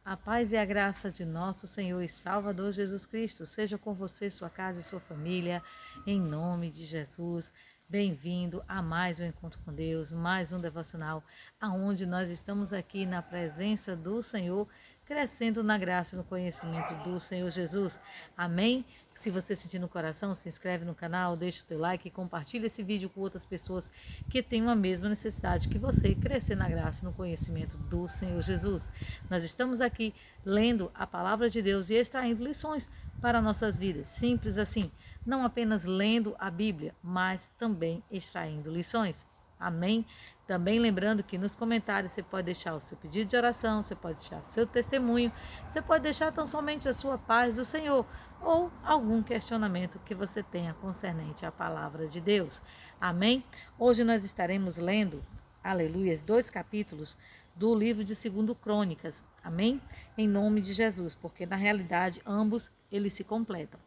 A paz e a graça de nosso Senhor e Salvador Jesus Cristo seja com você, sua casa e sua família, em nome de Jesus. Bem-vindo a mais um encontro com Deus, mais um devocional, aonde nós estamos aqui na presença do Senhor, crescendo na graça e no conhecimento do Senhor Jesus. Amém? Se você sentir no coração, se inscreve no canal, deixa o teu like e compartilha esse vídeo com outras pessoas que têm a mesma necessidade que você, crescer na graça e no conhecimento do Senhor Jesus. Nós estamos aqui lendo a palavra de Deus e extraindo lições para nossas vidas. Simples assim. Não apenas lendo a Bíblia, mas também extraindo lições. Amém? Também lembrando que nos comentários você pode deixar o seu pedido de oração, você pode deixar seu testemunho, você pode deixar tão somente a sua paz do Senhor ou algum questionamento que você tenha concernente à palavra de Deus. Amém? Hoje nós estaremos lendo, aleluias, 2 capítulos do livro de 2 Crônicas. Amém? Em nome de Jesus, porque na realidade ambos eles se completam.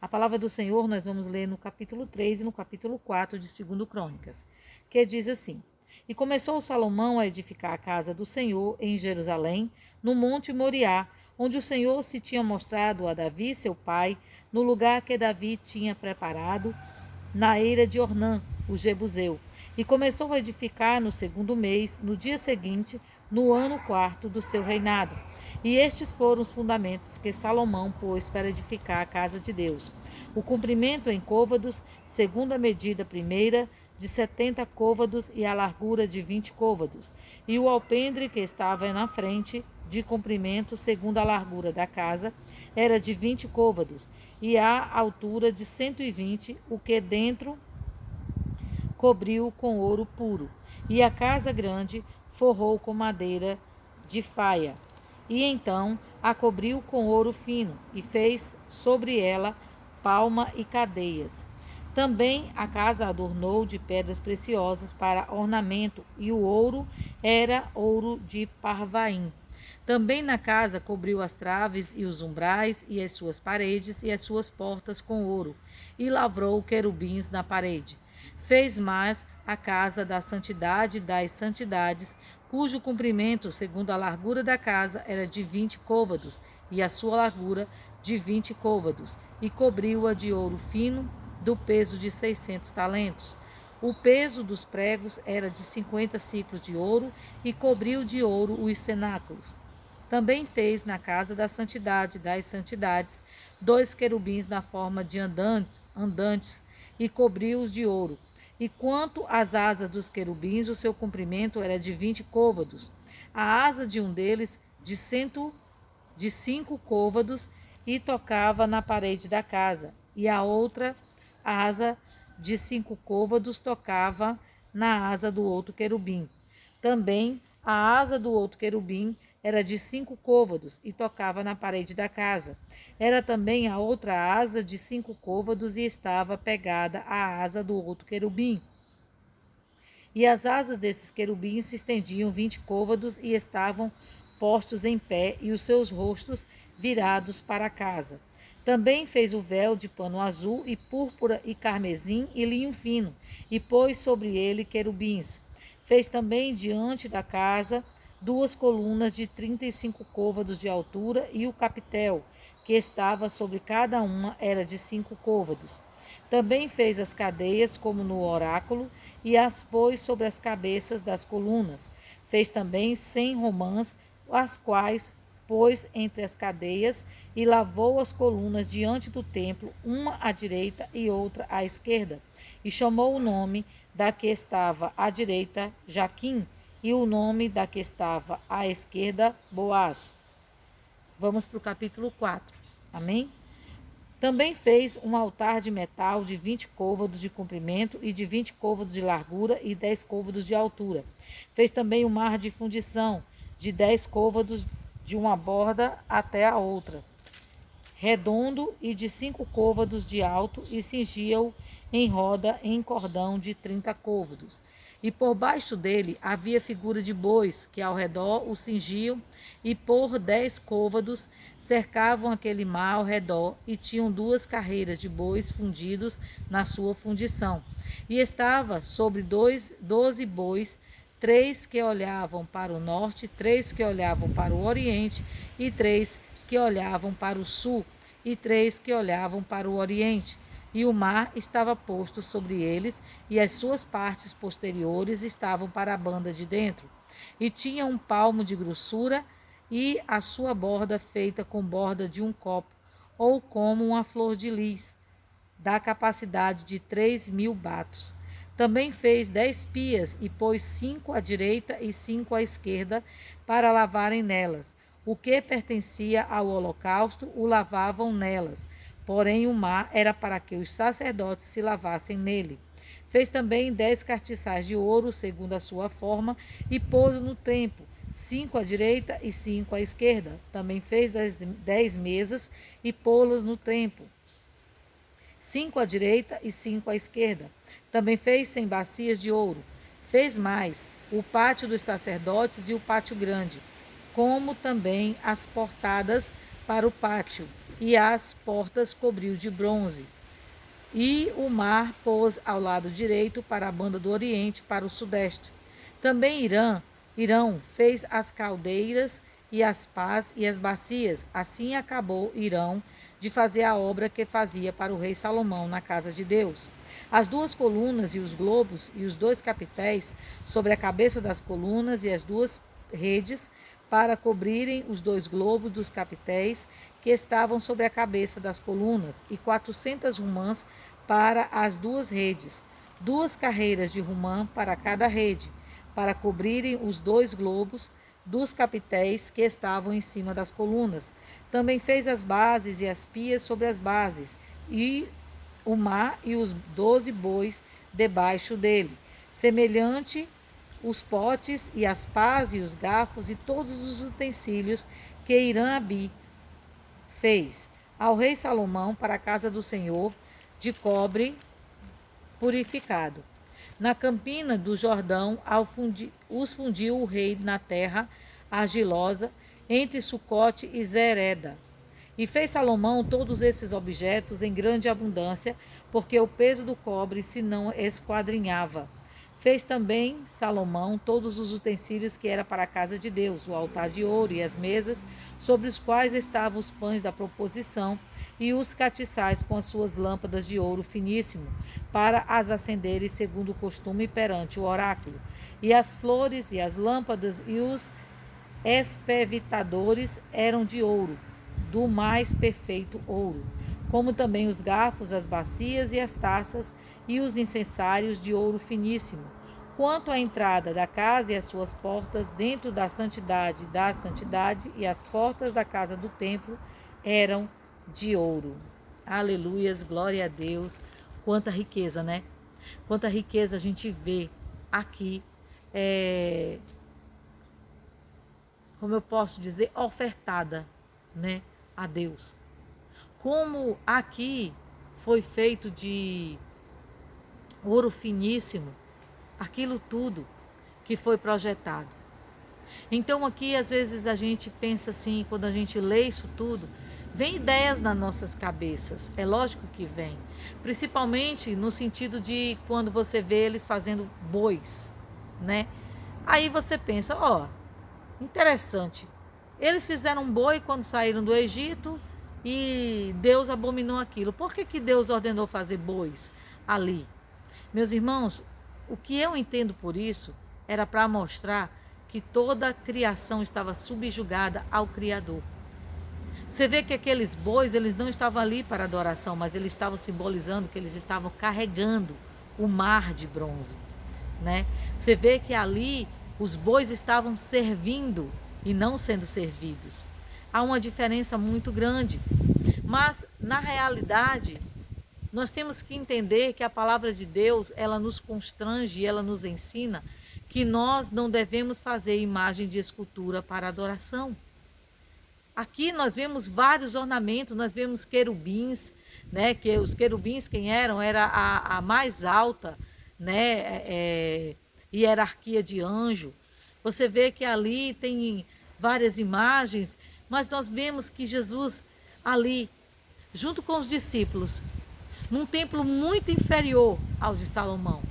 A palavra do Senhor nós vamos ler no capítulo 3 e no capítulo 4 de 2 Crônicas, que diz assim: E começou Salomão a edificar a casa do Senhor em Jerusalém, no monte Moriá, onde o Senhor se tinha mostrado a Davi, seu pai, no lugar que Davi tinha preparado, na eira de Ornã, o Jebuseu. E começou a edificar no 2º mês, no dia seguinte, no ano 4º do seu reinado. E estes foram os fundamentos que Salomão pôs para edificar a casa de Deus. O comprimento em côvados, segundo a medida primeira, de 70 côvados e a largura de 20 côvados. E o alpendre que estava na frente, de comprimento, segundo a largura da casa, era de 20 côvados, e a altura de 120, o que dentro cobriu com ouro puro. E a casa grande forrou com madeira de faia. E então a cobriu com ouro fino, e fez sobre ela palma e cadeias. Também a casa adornou de pedras preciosas para ornamento, e o ouro era ouro de Parvaim. Também na casa cobriu as traves e os umbrais e as suas paredes e as suas portas com ouro, e lavrou querubins na parede. Fez mais a casa da santidade das santidades, cujo comprimento, segundo a largura da casa, era de 20 côvados, e a sua largura de 20 côvados, e cobriu-a de ouro fino, do peso de 600 talentos. O peso dos pregos era de 50 siclos de ouro, e cobriu de ouro os cenáculos. Também fez na casa da santidade das santidades 2 querubins na forma de andantes, e cobriu-os de ouro. E quanto às asas dos querubins, o seu comprimento era de 20 côvados. A asa de um deles de 5 côvados, e tocava na parede da casa, e a outra asa de 5 côvados tocava na asa do outro querubim. Também a asa do outro querubim era de 5 côvados e tocava na parede da casa. Era também a outra asa de 5 côvados e estava pegada à asa do outro querubim. E as asas desses querubins se estendiam 20 côvados e estavam postos em pé, e os seus rostos virados para a casa. Também fez o véu de pano azul e púrpura e carmesim e linho fino, e pôs sobre ele querubins. Fez também diante da casa 2 colunas de 35 côvados de altura, e o capitel, que estava sobre cada uma, era de 5 côvados. Também fez as cadeias, como no oráculo, e as pôs sobre as cabeças das colunas. Fez também 100 romãs, as quais pôs entre as cadeias, e lavou as colunas diante do templo, uma à direita e outra à esquerda. E chamou o nome da que estava à direita Jaquim, e o nome da que estava à esquerda Boaz. Vamos para o capítulo 4. Amém? Também fez um altar de metal de 20 côvados de comprimento e de 20 côvados de largura e 10 côvados de altura. Fez também um mar de fundição de 10 côvados de uma borda até a outra, redondo e de 5 côvados de alto, e cingia-o em roda em cordão de 30 côvados. E por baixo dele havia figura de bois, que ao redor o cingiam, e por 10 côvados cercavam aquele mar ao redor, e tinham 2 carreiras de bois fundidos na sua fundição. E estava sobre 12 bois 3 que olhavam para o norte, 3 que olhavam para o oriente, e 3 que olhavam para o sul, e 3 que olhavam para o oriente. E o mar estava posto sobre eles, e as suas partes posteriores estavam para a banda de dentro. E tinha 1 palmo de grossura, e a sua borda feita com borda de 1 copo, ou como uma flor de lis, da capacidade de 3.000 batos. Também fez 10 pias, e pôs 5 à direita e 5 à esquerda, para lavarem nelas. O que pertencia ao holocausto, o lavavam nelas. Porém, o mar era para que os sacerdotes se lavassem nele. Fez também 10 castiçais de ouro, segundo a sua forma, e pôs no templo, 5 à direita e 5 à esquerda. Também fez 10 mesas, e pô-las no templo, 5 à direita e 5 à esquerda. Também fez 100 bacias de ouro. Fez mais, o pátio dos sacerdotes e o pátio grande, como também as portadas para o pátio, e as portas cobriu de bronze. E o mar pôs ao lado direito para a banda do oriente, para o sudeste. Também Irão fez as caldeiras e as pás e as bacias. Assim acabou Irão de fazer a obra que fazia para o rei Salomão na casa de Deus. As 2 colunas e os globos e os 2 capitéis sobre a cabeça das colunas e as 2 redes para cobrirem os 2 globos dos capitéis que estavam sobre a cabeça das colunas, e 400 romãs para as 2 redes, 2 carreiras de romã para cada rede, para cobrirem os 2 globos dos capitéis que estavam em cima das colunas. Também fez as bases e as pias sobre as bases, e o mar e os 12 bois debaixo dele, semelhante os potes e as pás e os garfos e todos os utensílios que Irã-Abi fez ao rei Salomão para a casa do Senhor, de cobre purificado. Na campina do Jordão os fundiu o rei na terra argilosa, entre Sucote e Zereda. E fez Salomão todos esses objetos em grande abundância, porque o peso do cobre se não esquadrinhava. Fez também Salomão todos os utensílios que era para a casa de Deus, o altar de ouro e as mesas, sobre os quais estavam os pães da proposição, e os catiçais com as suas lâmpadas de ouro finíssimo, para as acenderem segundo o costume perante o oráculo. E as flores e as lâmpadas e os espevitadores eram de ouro, do mais perfeito ouro, como também os garfos, as bacias e as taças, e os incensários de ouro finíssimo. Quanto à entrada da casa e as suas portas, dentro da santidade e as portas da casa do templo, eram de ouro. Aleluias, glória a Deus. Quanta riqueza, né? Quanta riqueza a gente vê aqui, como eu posso dizer, ofertada, né, a Deus. Como aqui foi feito de ouro finíssimo, aquilo tudo que foi projetado. Então aqui às vezes a gente pensa assim, quando a gente lê isso tudo, vem ideias nas nossas cabeças, é lógico que vem, principalmente no sentido de quando você vê eles fazendo bois, né? Aí você pensa, interessante, eles fizeram um boi quando saíram do Egito e Deus abominou aquilo. Por que Deus ordenou fazer bois ali? Meus irmãos, o que eu entendo por isso era para mostrar que toda a criação estava subjugada ao Criador. Você vê que aqueles bois, eles não estavam ali para adoração, mas eles estavam simbolizando que eles estavam carregando o mar de bronze, né? Você vê que ali os bois estavam servindo e não sendo servidos. Há uma diferença muito grande. Mas, na realidade, nós temos que entender que a palavra de Deus, ela nos constrange e ela nos ensina que nós não devemos fazer imagem de escultura para adoração. Aqui nós vemos vários ornamentos, nós vemos querubins, né? Que os querubins quem eram? Era a mais alta, né? Hierarquia de anjo. Você vê que ali tem várias imagens, mas nós vemos que Jesus ali, junto com os discípulos, num templo muito inferior ao de Salomão,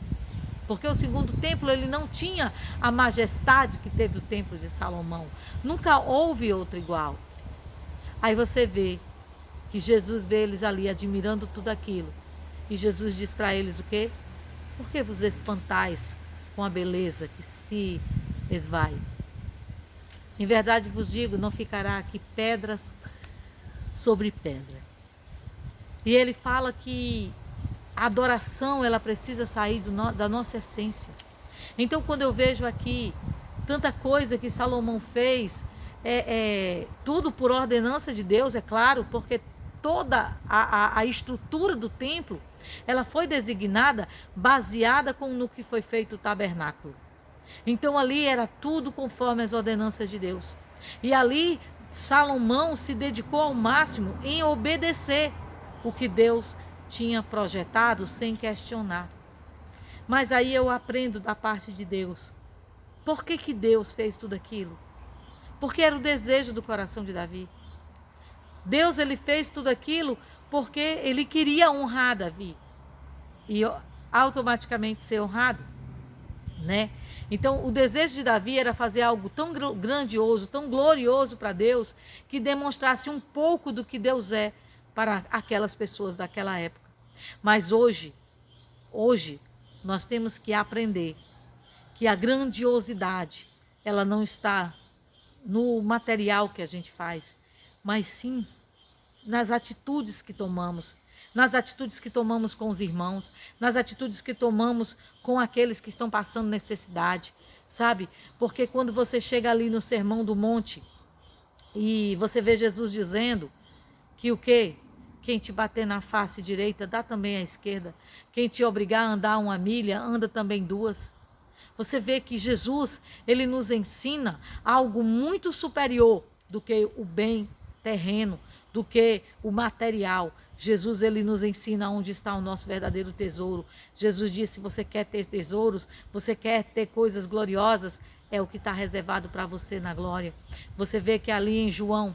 porque o segundo templo ele não tinha a majestade que teve o templo de Salomão. Nunca houve outro igual. Aí você vê que Jesus vê eles ali admirando tudo aquilo. E Jesus diz para eles o quê? Por que vos espantais com a beleza que se esvai? Em verdade vos digo, não ficará aqui pedras sobre pedra. E ele fala que a adoração ela precisa sair da nossa essência. Então quando eu vejo aqui tanta coisa que Salomão fez, tudo por ordenança de Deus, é claro, porque toda a estrutura do templo, ela foi designada baseada no que foi feito o tabernáculo. Então ali era tudo conforme as ordenanças de Deus. E ali Salomão se dedicou ao máximo em obedecer o que Deus tinha projetado sem questionar. Mas aí eu aprendo da parte de Deus. Por que Deus fez tudo aquilo? Porque era o desejo do coração de Davi. Deus ele fez tudo aquilo porque ele queria honrar Davi. E automaticamente ser honrado, né? Então o desejo de Davi era fazer algo tão grandioso, tão glorioso para Deus, que demonstrasse um pouco do que Deus é para aquelas pessoas daquela época. Mas hoje nós temos que aprender que a grandiosidade, ela não está no material que a gente faz, mas sim nas atitudes que tomamos, nas atitudes que tomamos com os irmãos, nas atitudes que tomamos com aqueles que estão passando necessidade, sabe? Porque quando você chega ali no Sermão do Monte e você vê Jesus dizendo que o quê? Quem te bater na face direita, dá também à esquerda. Quem te obrigar a andar 1 milha, anda também 2. Você vê que Jesus, ele nos ensina algo muito superior do que o bem terreno, do que o material. Jesus, ele nos ensina onde está o nosso verdadeiro tesouro. Jesus disse, se você quer ter tesouros, você quer ter coisas gloriosas, é o que está reservado para você na glória. Você vê que ali em João,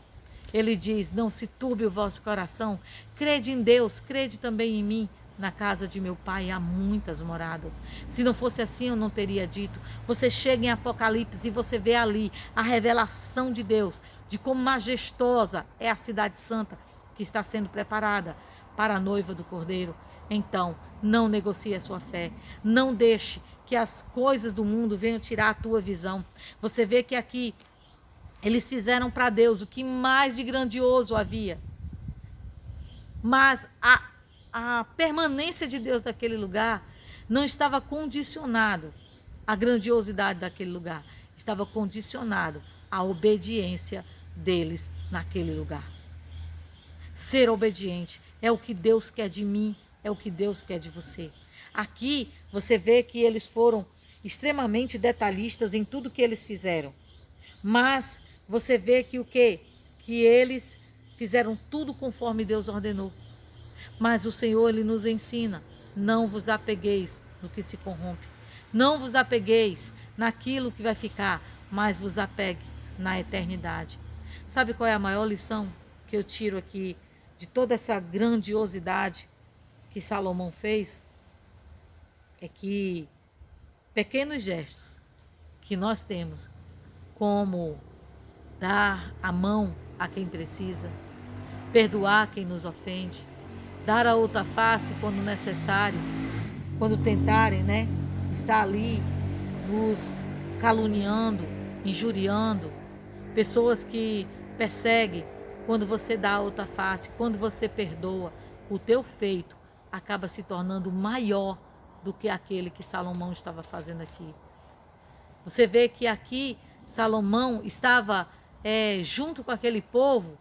ele diz, não se turbe o vosso coração, crede em Deus, crede também em mim. Na casa de meu pai há muitas moradas. Se não fosse assim, eu não teria dito. Você chega em Apocalipse e você vê ali a revelação de Deus, de como majestosa é a cidade santa que está sendo preparada para a noiva do Cordeiro. Então, não negocie a sua fé. Não deixe que as coisas do mundo venham tirar a tua visão. Você vê que aqui eles fizeram para Deus o que mais de grandioso havia. Mas a permanência de Deus naquele lugar não estava condicionado à grandiosidade daquele lugar. Estava condicionado à obediência deles naquele lugar. Ser obediente é o que Deus quer de mim, é o que Deus quer de você. Aqui você vê que eles foram extremamente detalhistas em tudo que eles fizeram. Mas você vê que o quê? Que eles fizeram tudo conforme Deus ordenou. Mas o Senhor, ele nos ensina, não vos apegueis no que se corrompe. Não vos apegueis naquilo que vai ficar, mas vos apegue na eternidade. Sabe qual é a maior lição que eu tiro aqui de toda essa grandiosidade que Salomão fez? É que pequenos gestos que nós temos, como dar a mão a quem precisa, perdoar quem nos ofende, dar a outra face quando necessário, quando tentarem, estar ali nos caluniando, injuriando, pessoas que perseguem, quando você dá a outra face, quando você perdoa, o teu feito acaba se tornando maior do que aquele que Salomão estava fazendo aqui. Você vê que aqui Salomão estava junto com aquele povo,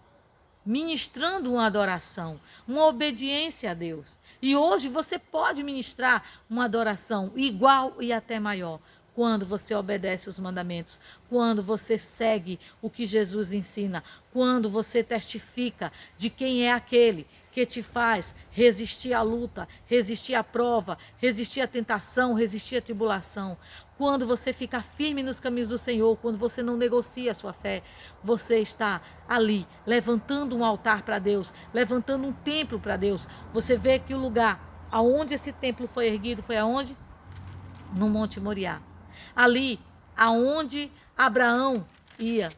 ministrando uma adoração, uma obediência a Deus. E hoje você pode ministrar uma adoração igual e até maior, quando você obedece os mandamentos, quando você segue o que Jesus ensina, quando você testifica de quem é aquele que te faz resistir à luta, resistir à prova, resistir à tentação, resistir à tribulação. Quando você fica firme nos caminhos do Senhor, quando você não negocia a sua fé, você está ali, levantando um altar para Deus, levantando um templo para Deus. Você vê que o lugar aonde esse templo foi erguido foi aonde? no Monte Moriá. Ali, aonde Abraão ia,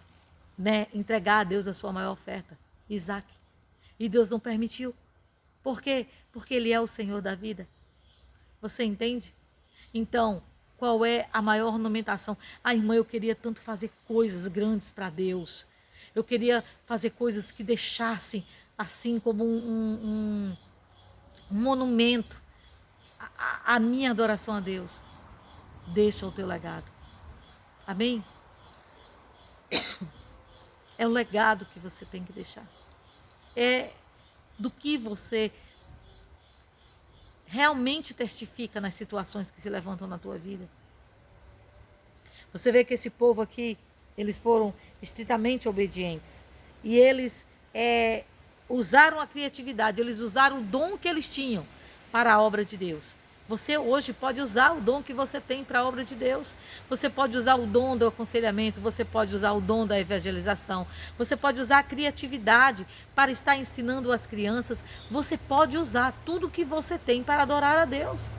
entregar a Deus a sua maior oferta, Isaac. E Deus não permitiu. Por quê? Porque Ele é o Senhor da vida. Você entende? Então, qual é a maior ornamentação? Irmã, eu queria tanto fazer coisas grandes para Deus. Eu queria fazer coisas que deixassem assim como um monumento a minha adoração a Deus. Deixa o teu legado. Amém? É o legado que você tem que deixar. É do que você realmente testifica nas situações que se levantam na tua vida. Você vê que esse povo aqui, eles foram estritamente obedientes. E eles usaram a criatividade, eles usaram o dom que eles tinham para a obra de Deus. Você hoje pode usar o dom que você tem para a obra de Deus. Você pode usar o dom do aconselhamento, você pode usar o dom da evangelização, você pode usar a criatividade para estar ensinando as crianças. Você pode usar tudo que você tem para adorar a Deus.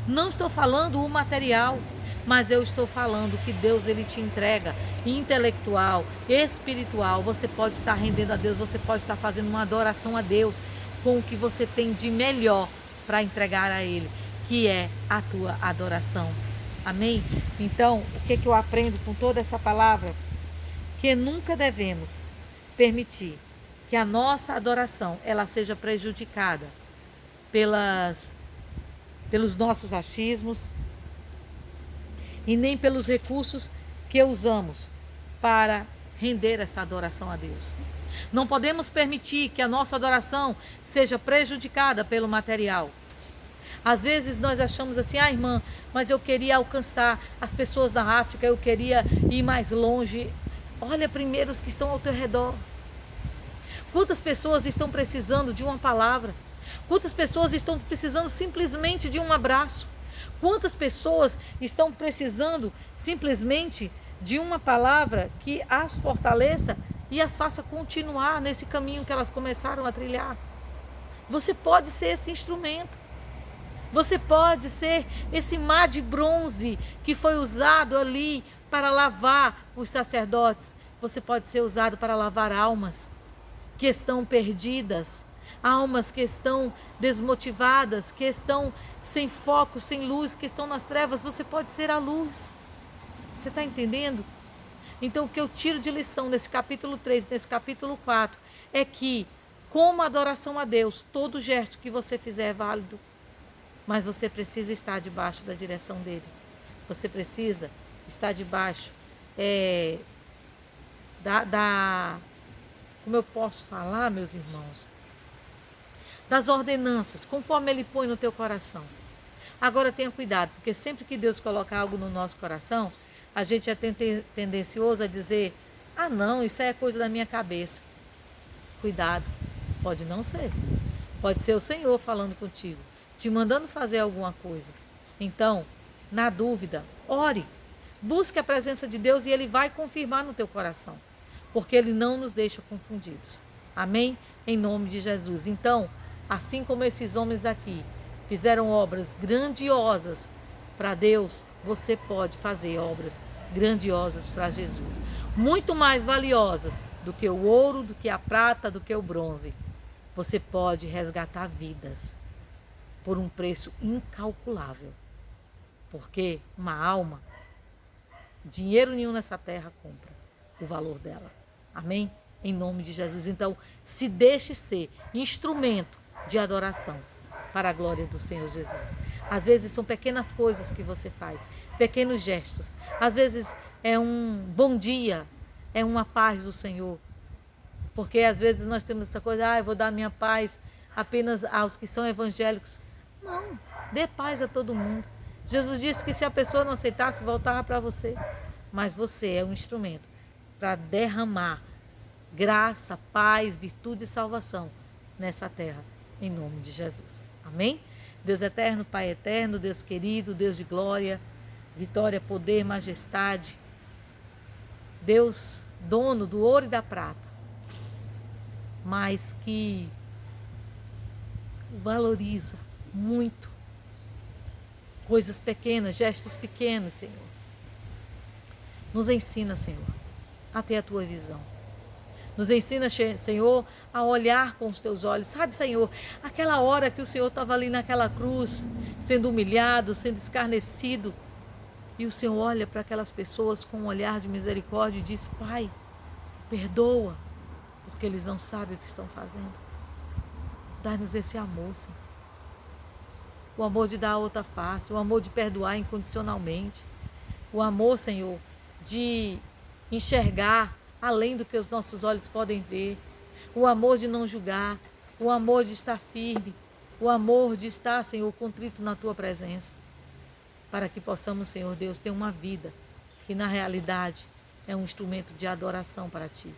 Não estou falando o material, mas eu estou falando que Deus ele te entrega intelectual, espiritual. Você pode estar rendendo a Deus, você pode estar fazendo uma adoração a Deus com o que você tem de melhor para entregar a Ele, que é a tua adoração. Amém? Então, o que eu aprendo com toda essa palavra? Que nunca devemos permitir que a nossa adoração ela seja prejudicada pelos nossos achismos e nem pelos recursos que usamos para render essa adoração a Deus. Não podemos permitir que a nossa adoração seja prejudicada pelo material. Às vezes nós achamos assim, irmã, mas eu queria alcançar as pessoas da África, eu queria ir mais longe. Olha primeiro os que estão ao teu redor. Quantas pessoas estão precisando de uma palavra? Quantas pessoas estão precisando simplesmente de um abraço? Quantas pessoas estão precisando simplesmente de uma palavra que as fortaleça e as faça continuar nesse caminho que elas começaram a trilhar? Você pode ser esse instrumento. Você pode ser esse mar de bronze que foi usado ali para lavar os sacerdotes. Você pode ser usado para lavar almas que estão perdidas, almas que estão desmotivadas, que estão sem foco, sem luz, que estão nas trevas. Você pode ser a luz. Você está entendendo? Então, o que eu tiro de lição nesse capítulo 3, nesse capítulo 4, é que, como adoração a Deus, todo gesto que você fizer é válido, mas você precisa estar debaixo da direção dele. Você precisa estar debaixo como eu posso falar, meus irmãos, das ordenanças, conforme ele põe no teu coração. Agora tenha cuidado, porque sempre que Deus coloca algo no nosso coração, a gente é tendencioso a dizer, não, isso é coisa da minha cabeça. Cuidado, pode não ser. Pode ser o Senhor falando contigo, te mandando fazer alguma coisa. Então, na dúvida, ore, busque a presença de Deus e Ele vai confirmar no teu coração, porque Ele não nos deixa confundidos. Amém? Em nome de Jesus. Então, assim como esses homens aqui fizeram obras grandiosas para Deus, você pode fazer obras grandiosas para Jesus. Muito mais valiosas do que o ouro, do que a prata, do que o bronze. Você pode resgatar vidas por um preço incalculável. Porque uma alma, dinheiro nenhum nessa terra compra o valor dela. Amém? Em nome de Jesus. Então, se deixe ser instrumento de adoração para a glória do Senhor Jesus. Às vezes são pequenas coisas que você faz, pequenos gestos. Às vezes é um bom dia, é uma paz do Senhor. Porque às vezes nós temos essa coisa, eu vou dar minha paz apenas aos que são evangélicos. Não, dê paz a todo mundo. Jesus disse que se a pessoa não aceitasse, voltava para você. Mas você é um instrumento para derramar graça, paz, virtude e salvação nessa terra, em nome de Jesus. Amém? Deus eterno, Pai eterno, Deus querido, Deus de glória, vitória, poder, majestade, Deus dono do ouro e da prata, mas que valoriza muito coisas pequenas, gestos pequenos, Senhor. Nos ensina, Senhor, a ter a tua visão. Nos ensina, Senhor, a olhar com os teus olhos. Sabe, Senhor, aquela hora que o Senhor estava ali naquela cruz, sendo humilhado, sendo escarnecido, e o Senhor olha para aquelas pessoas com um olhar de misericórdia e diz: Pai, perdoa, porque eles não sabem o que estão fazendo. Dá-nos esse amor, Senhor. O amor de dar a outra face, o amor de perdoar incondicionalmente. O amor, Senhor, de enxergar além do que os nossos olhos podem ver. O amor de não julgar. O amor de estar firme. O amor de estar, Senhor, contrito na tua presença. Para que possamos, Senhor Deus, ter uma vida que na realidade é um instrumento de adoração para Ti.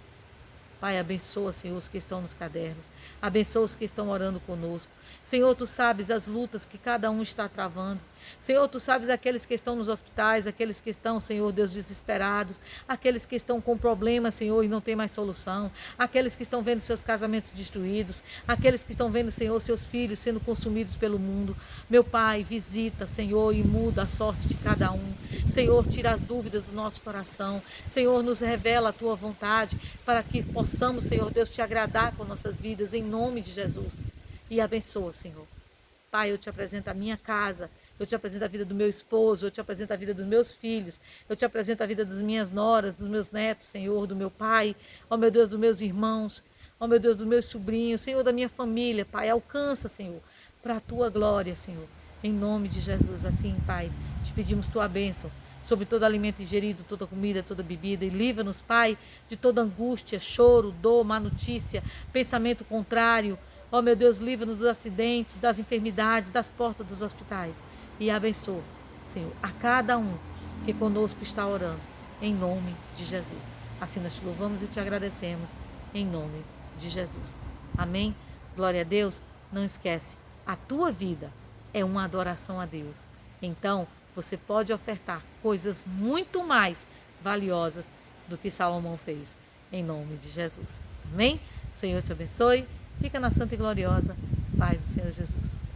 Pai, abençoa, Senhor, os que estão nos cadernos. Abençoa os que estão orando conosco. Senhor, Tu sabes as lutas que cada um está travando. Senhor, Tu sabes aqueles que estão nos hospitais, aqueles que estão, Senhor Deus, desesperados, aqueles que estão com problemas, Senhor, e não tem mais solução, aqueles que estão vendo seus casamentos destruídos, aqueles que estão vendo, Senhor, seus filhos sendo consumidos pelo mundo. Meu Pai, visita, Senhor, e muda a sorte de cada um. Senhor, tira as dúvidas do nosso coração. Senhor, nos revela a Tua vontade para que possamos, Senhor Deus, Te agradar com nossas vidas, em nome de Jesus. E abençoa, Senhor. Pai, eu Te apresento a minha casa, eu Te apresento a vida do meu esposo, eu Te apresento a vida dos meus filhos, eu Te apresento a vida das minhas noras, dos meus netos, Senhor, do meu pai, ó meu Deus, dos meus irmãos, ó meu Deus, dos meus sobrinhos, Senhor, da minha família, Pai, alcança, Senhor, para a Tua glória, Senhor, em nome de Jesus. Assim, Pai, Te pedimos Tua bênção sobre todo alimento ingerido, toda comida, toda bebida, e livra-nos, Pai, de toda angústia, choro, dor, má notícia, pensamento contrário. Ó meu Deus, livra-nos dos acidentes, das enfermidades, das portas dos hospitais. E abençoa, Senhor, a cada um que conosco está orando, em nome de Jesus. Assim nós Te louvamos e Te agradecemos, em nome de Jesus. Amém? Glória a Deus. Não esquece, a tua vida é uma adoração a Deus. Então, você pode ofertar coisas muito mais valiosas do que Salomão fez, em nome de Jesus. Amém? O Senhor te abençoe. Fica na santa e gloriosa paz do Senhor Jesus.